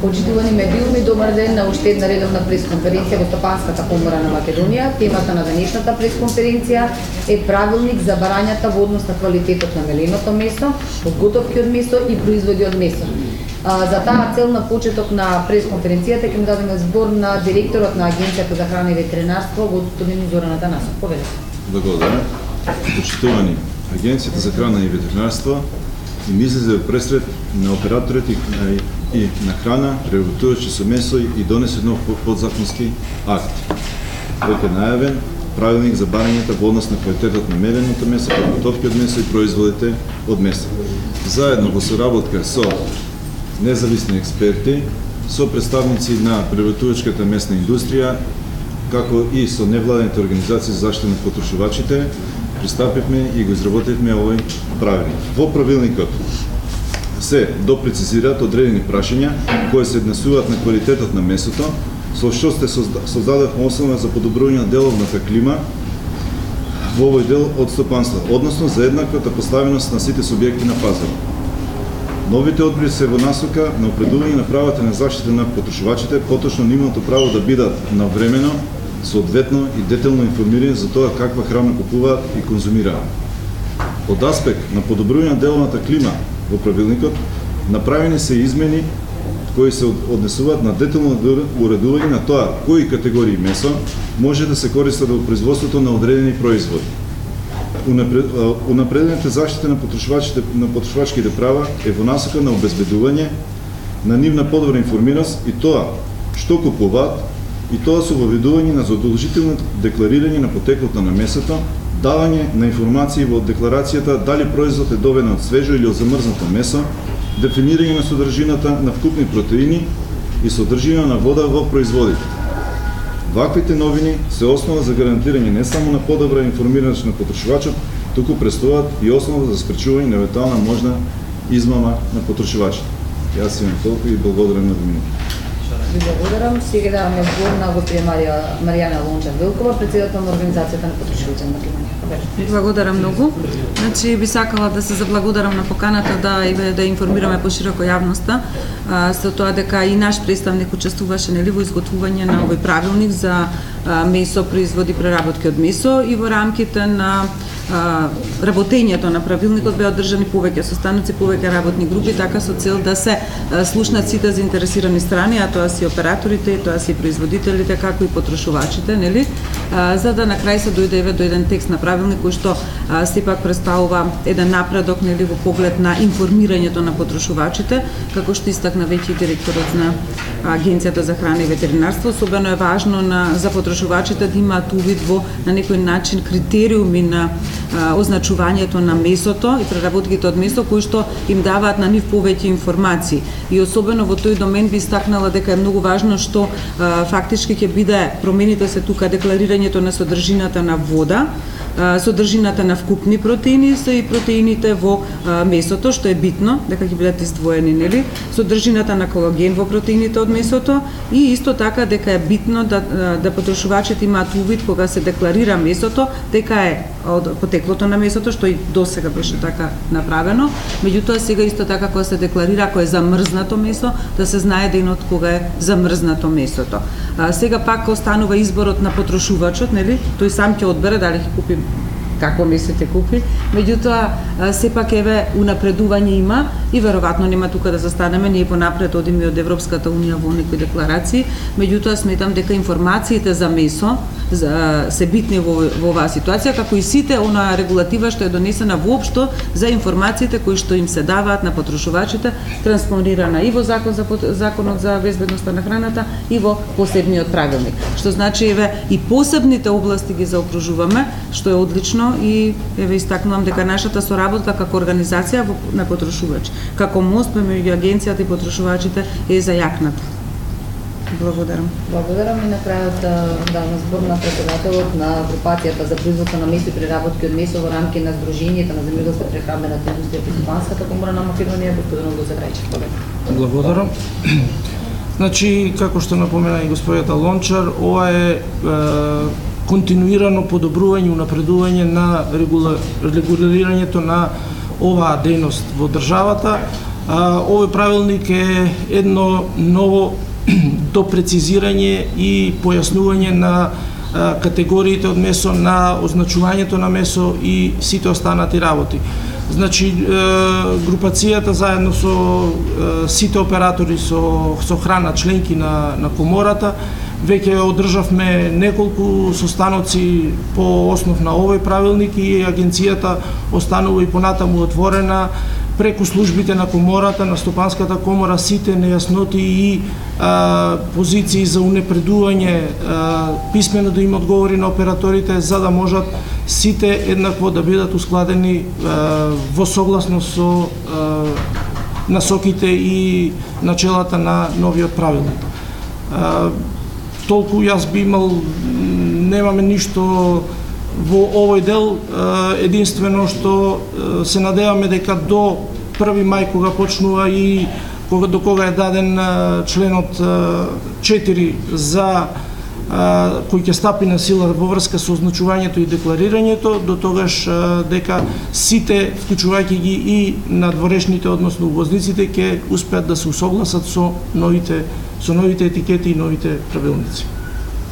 Почитувани медиуми, добар ден на уште една редовна пресконференција во Стопанската комора на Македонија. Темата на денешната пресконференција е правилник за барањата во однос на квалитетот на меленото месо, подготовки од месо и производи од месо. За таа цел на почеток на пресконференцијата ќе му дадеме збор на директорот на Агенцијата за храна и ветеринарство, господин Зоран Атанасов. Повелете. Благодарам. Почитувани, Агенцијата за храна и ветеринарство им излезе пресред на операторите и на храна, преработувачи со месо и донесе нов подзаконски акт. Веќе најавен правилник за барањата во однос на квалитетот на меленото месо, подготовки од месо и производите од месо. Заедно во соработка со независни експерти, со представници на преработувачката месна индустрија, како и со невладените организации за заштита на потрошувачите, пристапивме и го изработивме овој правилник. Во правилникот се допрецизираат одредени прашања кои се однесуваат на квалитетот на месото, со што се создадовме основа за подобрување на деловната клима во овој дел од стопанство, односно за еднаквата поставеност на сите субјекти на пазарот. Новите одредби се во насока на определување на правата на заштита на потрошувачите, поточно нивното право да бидат навремено, соодветно и детелно информирани за тоа каква храна купуваат и конзумираат. Од аспект на подобрување на деловната клима во правилникот, направени се измени кои се однесуваат на детелно уредување на тоа кои категории месо може да се користат во производството на одредени производи. Унапредената заштита на потрошувачките права е во насока на обезбедување на нивна подобра информираност и тоа што купуваат, и тоа со воведување на задолжително декларирање на потеклото на месото, давање на информации во декларацијата дали производ е добен од свежо или од замрзнато месо, дефинирање на содржината на вкупни протеини и содржина на вода во производите. Ваквите новини се основа за гарантирање не само на подобра информираност на потрошувачот, туку представуваат и основа за спречување на евентуална можна измама на потрошувачите. Јас имам толку и благодарам на вниманието. Ви благодарам. Сега даваме збор на госпожа Маријана Лончар-Велкова, председател на Организацијата на потрошувачите на Македонија. Благодарам многу. Значи би сакала да се заблагодарам на поканата да информираме пошироко јавноста со тоа дека и наш представник учествуваше во изготвување на овој правилник за месо, производи, преработки од месо и во рамките на работењето на правилникот беа одржани повеќе состаноци, повеќе работни групи, така со цел да се слушнат сите заинтересирани страни, а тоа се операторите, тоа се производителите, како и потрошувачите, нели? За да на крај се дојде до еден текст на правилник кој што сепак представува еден напредок, нели, во поглед на информирањето на потрошувачите, како што истакна веќе директорот на Агенцијата за храна и ветеринарство. Особено е важно за потрошувачите да имаат увид во на некој начин критериуми на означувањето на месото и преработките од месо кои што им даваат на нив повеќе информации. И особено во тој домен би истакнала дека е многу важно што фактички ќе биде промените се тука декларирањето на содржината на вода, содржината на вкупни протеини и протеините во месото, што е битно дека ќе бидат издвоени, нели? Содржината на колаген во протеините од месото и исто така дека е битно да потрошувачите имаат увид кога се декларира месото дека е од потеклото на месото, што и досега беше така направено. Меѓутоа сега исто така кога се декларира ако е замрзнато месо, да се знае денот кога е замрзнато месото. Сега пак останува изборот на потрошувачот, нели? Тој сам ќе одбере дали ќе купи какво месо ќе купи. Меѓутоа сепак еве унапредување има и веројатно нема тука да застанеме, ние понапред одиме од Европската унија во некои декларации. Меѓутоа сметам дека информациите за месо се битни во оваа ситуација, како и сите она регулатива што е донесена воопшто за информациите кои што им се даваат на потрошувачите, транспонирана и во Законот за безбедноста на храната и во посебниот правилник. Што значи еве и посебните области ги заокружуваме, што е одлично и еве истакнувам дека нашата соработка како организација на потрошувачи, како мост меѓу агенцијата и потрошувачите е зајакната. Благодарам. Благодарам и на крајот давам збор на председателот на групацијата за производство на месо и преработки од месо во рамки на Сдруженијето на земјоделска прехранбената индустрија при Стопанската комора на Македонија, господин Андојчев Крајчев. Благодарам. Значи, како што напомена и господјата Лончар, ова е континуирано подобрување и унапредување на регулирањето на оваа дејност во државата. Овој правилник е едно ново допрецизирање и појаснување на категориите од месо, на означувањето на месо и сите останати работи. Значи, групацијата заедно со сите оператори со храна, членки на комората, веќе одржавме неколку состаноци по основ на овој правилник и агенцијата останува и понатаму отворена преку службите на комората, на Стопанската комора, сите нејасноти и позиции за унепредување, писмено да им одговори на операторите, за да можат сите еднакво да бидат ускладени во согласно со насоките и начелата на новиот правилник. Толку јас би имал, немаме ништо во овој дел, единствено што се надеваме дека до 1 мај кога почнува и до кога е даден членот 4 за кој ќе стапи на сила во врска со означувањето и декларирањето, до тогаш дека сите, вклучувајќи ги и надворешните, односно увозниците, ќе успеат да се усогласат со новите етикети и новите правилници.